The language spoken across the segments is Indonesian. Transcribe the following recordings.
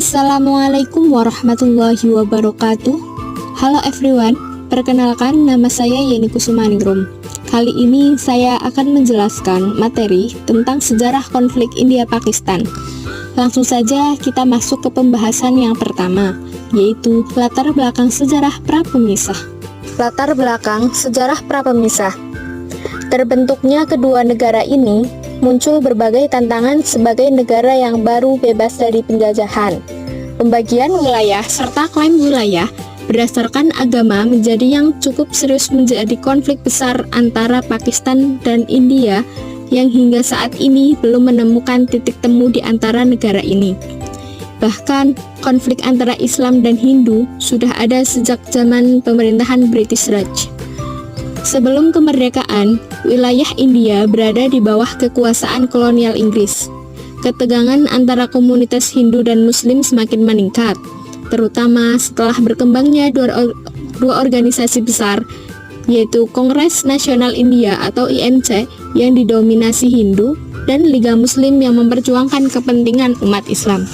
Assalamualaikum warahmatullahi wabarakatuh. Halo everyone, perkenalkan nama saya Yeni Kusumaningrum. Kali ini saya akan menjelaskan materi tentang sejarah konflik India-Pakistan. Langsung saja kita masuk ke pembahasan yang pertama, yaitu latar belakang sejarah prapemisah. Latar belakang sejarah prapemisah. Terbentuknya kedua negara ini muncul berbagai tantangan sebagai negara yang baru bebas dari penjajahan. Pembagian wilayah serta klaim wilayah berdasarkan agama menjadi yang cukup serius menjadi konflik besar antara Pakistan dan India yang hingga saat ini belum menemukan titik temu di antara negara ini. Bahkan, konflik antara Islam dan Hindu sudah ada sejak zaman pemerintahan British Raj. Sebelum kemerdekaan, wilayah India berada di bawah kekuasaan kolonial Inggris. Ketegangan antara komunitas Hindu dan Muslim semakin meningkat, terutama setelah berkembangnya dua organisasi besar, yaitu Kongres Nasional India atau INC yang didominasi Hindu dan Liga Muslim yang memperjuangkan kepentingan umat Islam.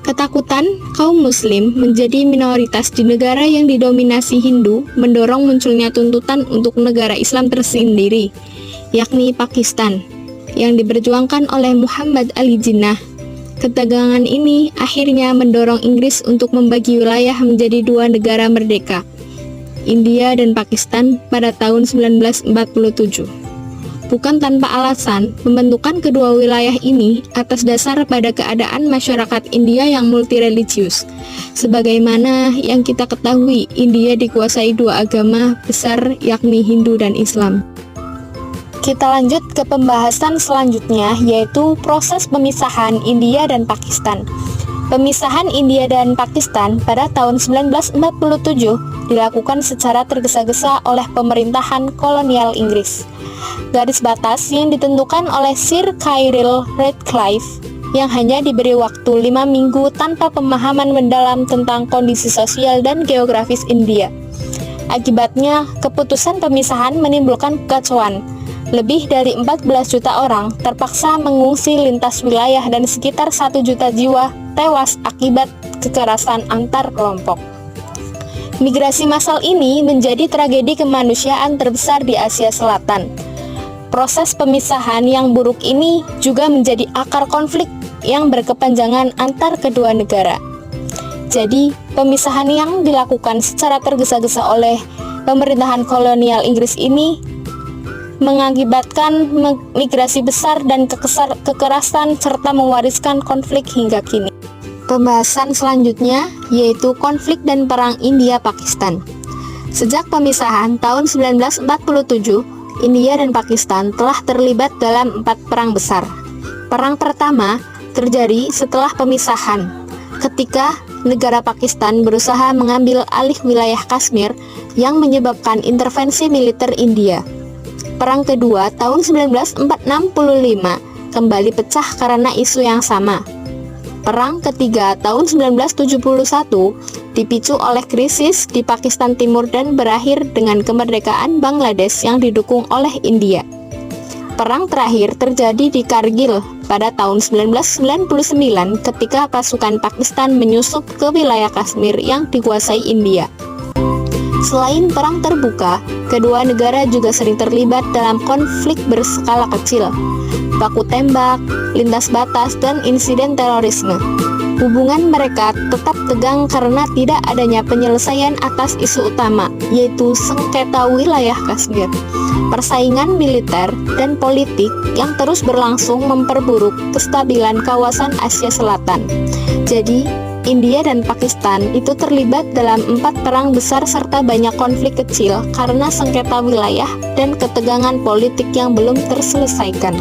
Ketakutan kaum Muslim menjadi minoritas di negara yang didominasi Hindu mendorong munculnya tuntutan untuk negara Islam tersendiri, yakni Pakistan, yang diperjuangkan oleh Muhammad Ali Jinnah. Ketegangan ini akhirnya mendorong Inggris untuk membagi wilayah menjadi dua negara merdeka, India dan Pakistan pada tahun 1947. Bukan tanpa alasan, pembentukan kedua wilayah ini atas dasar pada keadaan masyarakat India yang multireligius. Sebagaimana yang kita ketahui, India dikuasai dua agama besar yakni Hindu dan Islam. Kita lanjut ke pembahasan selanjutnya, yaitu proses pemisahan India dan Pakistan. Pemisahan India dan Pakistan pada tahun 1947 dilakukan secara tergesa-gesa oleh pemerintahan kolonial Inggris. Garis batas yang ditentukan oleh Sir Cyril Radcliffe yang hanya diberi waktu 5 minggu tanpa pemahaman mendalam tentang kondisi sosial dan geografis India. Akibatnya, keputusan pemisahan menimbulkan kekacauan. Lebih dari 14 juta orang terpaksa mengungsi lintas wilayah dan sekitar 1 juta jiwa tewas akibat kekerasan antar kelompok. Migrasi massal ini menjadi tragedi kemanusiaan terbesar di Asia Selatan. Proses pemisahan yang buruk ini juga menjadi akar konflik yang berkepanjangan antar kedua negara. Jadi, pemisahan yang dilakukan secara tergesa-gesa oleh pemerintahan kolonial Inggris ini mengakibatkan migrasi besar dan kekerasan serta mewariskan konflik hingga kini. Pembahasan selanjutnya yaitu konflik dan perang India-Pakistan. Sejak pemisahan tahun 1947, India dan Pakistan telah terlibat dalam 4 perang besar. Perang pertama terjadi setelah pemisahan, ketika negara Pakistan berusaha mengambil alih wilayah Kashmir yang menyebabkan intervensi militer India. Perang kedua tahun 1965 kembali pecah karena isu yang sama. Perang ketiga tahun 1971 dipicu oleh krisis di Pakistan Timur dan berakhir dengan kemerdekaan Bangladesh yang didukung oleh India. Perang terakhir terjadi di Kargil pada tahun 1999 ketika pasukan Pakistan menyusup ke wilayah Kashmir yang dikuasai India. Selain perang terbuka, kedua negara juga sering terlibat dalam konflik berskala kecil, baku tembak, lintas batas, dan insiden terorisme. Hubungan mereka tetap tegang karena tidak adanya penyelesaian atas isu utama, yaitu sengketa wilayah Kashmir. Persaingan militer dan politik yang terus berlangsung memperburuk kestabilan kawasan Asia Selatan. Jadi, India dan Pakistan itu terlibat dalam 4 perang besar serta banyak konflik kecil karena sengketa wilayah dan ketegangan politik yang belum terselesaikan.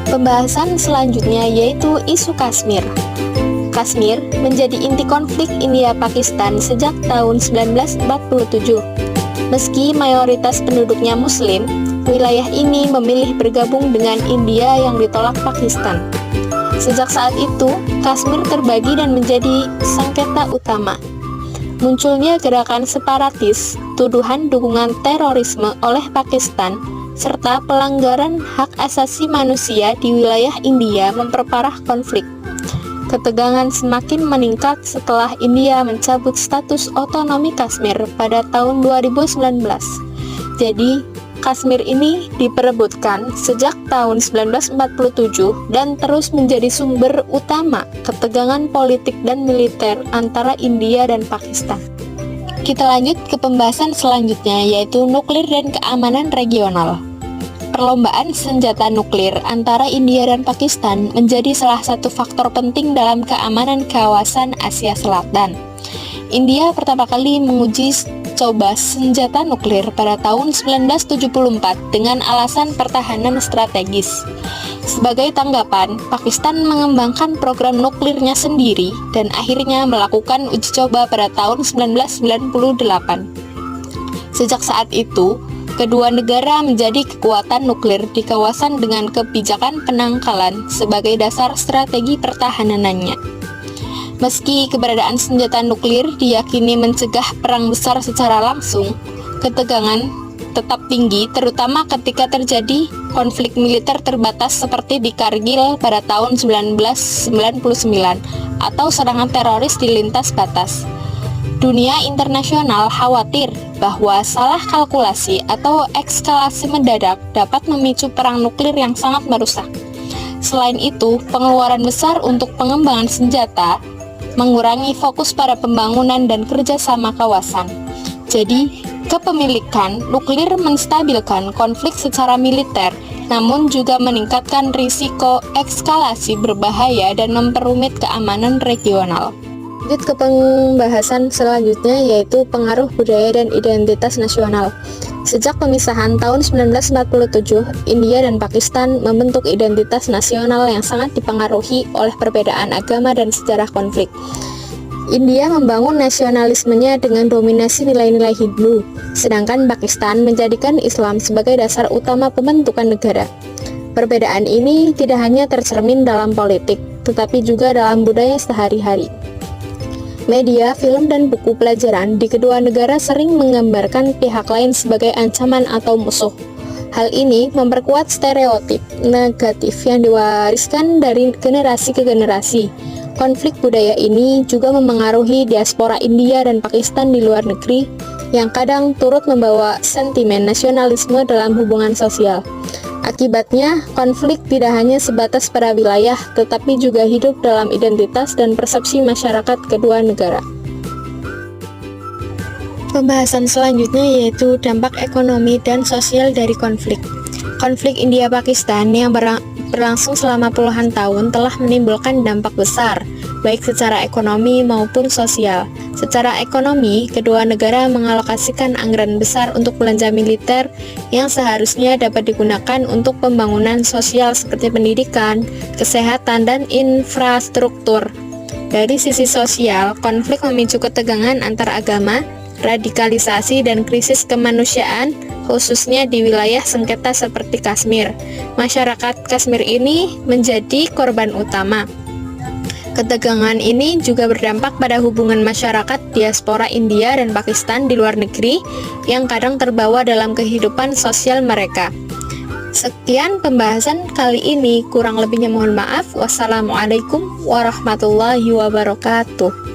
Pembahasan selanjutnya yaitu isu Kashmir. Kashmir menjadi inti konflik India-Pakistan sejak tahun 1947. Meski mayoritas penduduknya Muslim, wilayah ini memilih bergabung dengan India yang ditolak Pakistan. Sejak saat itu, Kashmir terbagi dan menjadi sengketa utama. Munculnya gerakan separatis, tuduhan dukungan terorisme oleh Pakistan, serta pelanggaran hak asasi manusia di wilayah India memperparah konflik. Ketegangan semakin meningkat setelah India mencabut status otonomi Kashmir pada tahun 2019. Jadi, Kashmir ini diperebutkan sejak tahun 1947 dan terus menjadi sumber utama ketegangan politik dan militer antara India dan Pakistan. Kita lanjut ke pembahasan selanjutnya, yaitu nuklir dan keamanan regional. Perlombaan senjata nuklir antara India dan Pakistan menjadi salah satu faktor penting dalam keamanan kawasan Asia Selatan. India pertama kali menguji coba senjata nuklir pada tahun 1974 dengan alasan pertahanan strategis. Sebagai tanggapan, Pakistan mengembangkan program nuklirnya sendiri dan akhirnya melakukan uji coba pada tahun 1998. Sejak saat itu, kedua negara menjadi kekuatan nuklir di kawasan dengan kebijakan penangkalan sebagai dasar strategi pertahanannya. Meski keberadaan senjata nuklir diyakini mencegah perang besar secara langsung, ketegangan tetap tinggi, terutama ketika terjadi konflik militer terbatas seperti di Kargil pada tahun 1999 atau serangan teroris di lintas batas. Dunia internasional khawatir bahwa salah kalkulasi atau eskalasi mendadak dapat memicu perang nuklir yang sangat merusak. Selain itu, pengeluaran besar untuk pengembangan senjata mengurangi fokus pada pembangunan dan kerjasama kawasan. Jadi, kepemilikan nuklir menstabilkan konflik secara militer, namun juga meningkatkan risiko eskalasi berbahaya dan memperumit keamanan regional. Lanjut ke pembahasan selanjutnya, yaitu pengaruh budaya dan identitas nasional. Sejak pemisahan tahun 1947, India dan Pakistan membentuk identitas nasional yang sangat dipengaruhi oleh perbedaan agama dan sejarah konflik. India membangun nasionalismenya dengan dominasi nilai-nilai Hindu, sedangkan Pakistan menjadikan Islam sebagai dasar utama pembentukan negara. Perbedaan ini tidak hanya tercermin dalam politik, tetapi juga dalam budaya sehari-hari. Media, film, dan buku pelajaran di kedua negara sering menggambarkan pihak lain sebagai ancaman atau musuh. Hal ini memperkuat stereotip negatif yang diwariskan dari generasi ke generasi. Konflik budaya ini juga memengaruhi diaspora India dan Pakistan di luar negeri, yang kadang turut membawa sentimen nasionalisme dalam hubungan sosial. Akibatnya, konflik tidak hanya sebatas pada wilayah, tetapi juga hidup dalam identitas dan persepsi masyarakat kedua negara. Pembahasan selanjutnya yaitu dampak ekonomi dan sosial dari konflik. Konflik India-Pakistan yang berlangsung selama puluhan tahun telah menimbulkan dampak besar, baik secara ekonomi maupun sosial. Secara ekonomi, kedua negara mengalokasikan anggaran besar untuk belanja militer yang seharusnya dapat digunakan untuk pembangunan sosial seperti pendidikan, kesehatan, dan infrastruktur. Dari sisi sosial, konflik memicu ketegangan antar agama, radikalisasi, dan krisis kemanusiaan, khususnya di wilayah sengketa seperti Kashmir. Masyarakat Kashmir ini menjadi korban utama. Ketegangan ini juga berdampak pada hubungan masyarakat diaspora India dan Pakistan di luar negeri yang kadang terbawa dalam kehidupan sosial mereka. Sekian pembahasan kali ini, kurang lebihnya mohon maaf. Wassalamualaikum warahmatullahi wabarakatuh.